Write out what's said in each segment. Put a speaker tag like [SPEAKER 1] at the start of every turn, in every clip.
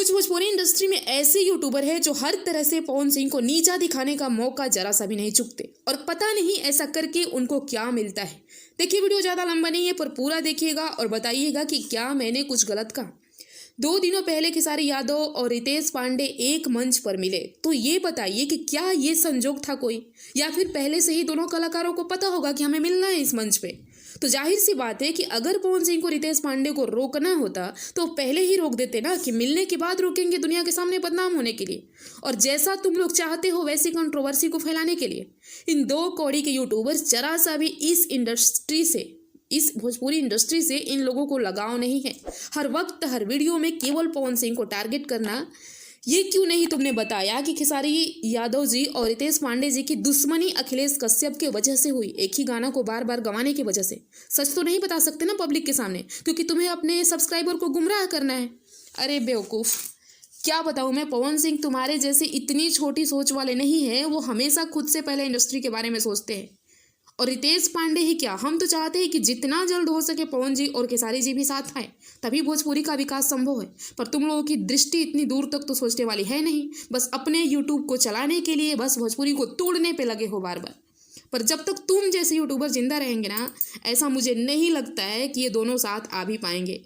[SPEAKER 1] कुछ भोजपुरी इंडस्ट्री में ऐसे यूट्यूबर है जो हर तरह से पवन सिंह को नीचा दिखाने का मौका जरा सा भी नहीं चूकते और पता नहीं ऐसा करके उनको क्या मिलता है। देखिए, वीडियो ज़्यादा लंबा नहीं है पर पूरा देखिएगा और बताइएगा कि क्या मैंने कुछ गलत कहा। 2 दिनों पहले खेसारी यादव और रितेश पांडे एक मंच पर मिले, तो ये बताइए कि क्या ये संजोग था कोई, या फिर पहले से ही दोनों कलाकारों को पता होगा कि हमें मिलना है इस मंच पे। तो जाहिर सी बात है कि अगर पवन सिंह को रितेश पांडे को रोकना होता तो पहले ही रोक देते ना, कि मिलने के बाद रोकेंगे दुनिया के सामने बदनाम होने के लिए, और जैसा तुम लोग चाहते हो वैसी कंट्रोवर्सी को फैलाने के लिए। इन 2 कौड़ी के यूट्यूबर्स जरा सा भी इस भोजपुरी इंडस्ट्री से इन लोगों को लगाव नहीं है। हर वक्त हर वीडियो में केवल पवन सिंह को टारगेट करना। ये क्यों नहीं तुमने बताया कि खेसारी यादव जी और रितेश पांडे जी की दुश्मनी अखिलेश कश्यप के वजह से हुई, एक ही गाना को बार बार गवाने की वजह से। सच तो नहीं बता सकते ना पब्लिक के सामने, क्योंकि तुम्हें अपने सब्सक्राइबर को गुमराह करना है। अरे बेवकूफ़, क्या बताऊँ मैं। पवन सिंह तुम्हारे जैसे इतनी छोटी सोच वाले नहीं है, वो हमेशा खुद से पहले इंडस्ट्री के बारे में सोचते हैं। और रितेश पांडे ही क्या, हम तो चाहते हैं कि जितना जल्द हो सके पवन जी और खेसारी जी भी साथ आए, तभी भोजपुरी का विकास संभव है। पर तुम लोगों की दृष्टि इतनी दूर तक तो सोचने वाली है नहीं, बस अपने यूट्यूब को चलाने के लिए बस भोजपुरी को तोड़ने पे लगे हो बार बार। पर जब तक तुम जैसे यूट्यूबर जिंदा रहेंगे ना, ऐसा मुझे नहीं लगता है कि ये दोनों साथ आ भी पाएंगे।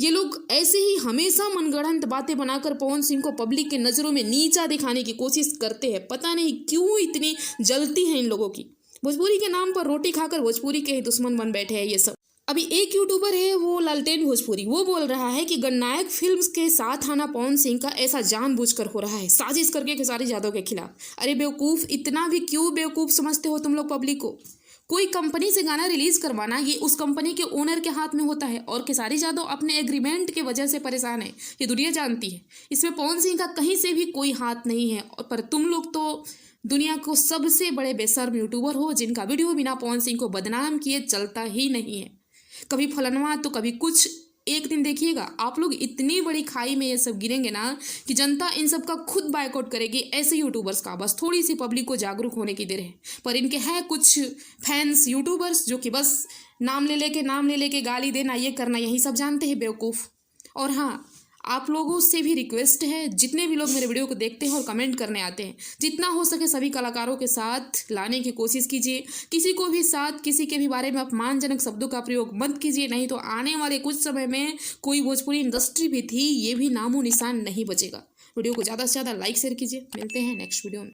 [SPEAKER 1] ये लोग ऐसे ही हमेशा मनगढ़ंत बातें बनाकर पवन सिंह को पब्लिक के नज़रों में नीचा दिखाने की कोशिश करते हैं। पता नहीं क्यों इतनी जलती है इन लोगों की। भोजपुरी के नाम पर रोटी खाकर भोजपुरी के ही दुश्मन बन बैठे हैं ये सब। अभी एक यूट्यूबर है, वो लालटेन भोजपुरी, वो बोल रहा है कि गणनायक फिल्म्स के साथ आना पवन सिंह का ऐसा जानबूझकर हो रहा है, साजिश करके खेसारी यादव के खिलाफ। अरे बेवकूफ़, इतना भी क्यों बेवकूफ़ समझते हो तुम लोग पब्लिक को। कोई कंपनी से गाना रिलीज करवाना ये उस कंपनी के ओनर के हाथ में होता है, और खेसारी यादव अपने एग्रीमेंट के वजह से परेशान है, ये दुनिया जानती है। इसमें पवन सिंह का कहीं से भी कोई हाथ नहीं है। पर तुम लोग तो दुनिया को सबसे बड़े बेशर्म यूट्यूबर हो, जिनका वीडियो बिना पवन सिंह को बदनाम किए चलता ही नहीं है। कभी फलनवा तो कभी कुछ। एक दिन देखिएगा आप लोग इतनी बड़ी खाई में ये सब गिरेंगे ना, कि जनता इन सब का खुद बायकॉट करेगी ऐसे यूट्यूबर्स का। बस थोड़ी सी पब्लिक को जागरूक होने की देर है। पर इनके हैं कुछ फैंस यूट्यूबर्स जो कि बस नाम ले लेके गाली देना, ये करना, यही सब जानते हैं बेवकूफ़। और हाँ, आप लोगों से भी रिक्वेस्ट है, जितने भी लोग मेरे वीडियो को देखते हैं और कमेंट करने आते हैं, जितना हो सके सभी कलाकारों के साथ लाने की कोशिश कीजिए। किसी को भी साथ, किसी के भी बारे में अपमानजनक शब्दों का प्रयोग मत कीजिए, नहीं तो आने वाले कुछ समय में कोई भोजपुरी इंडस्ट्री भी थी, ये भी नामो निशान नहीं बचेगा। वीडियो को ज़्यादा से ज़्यादा लाइक शेयर कीजिए। मिलते हैं नेक्स्ट वीडियो में।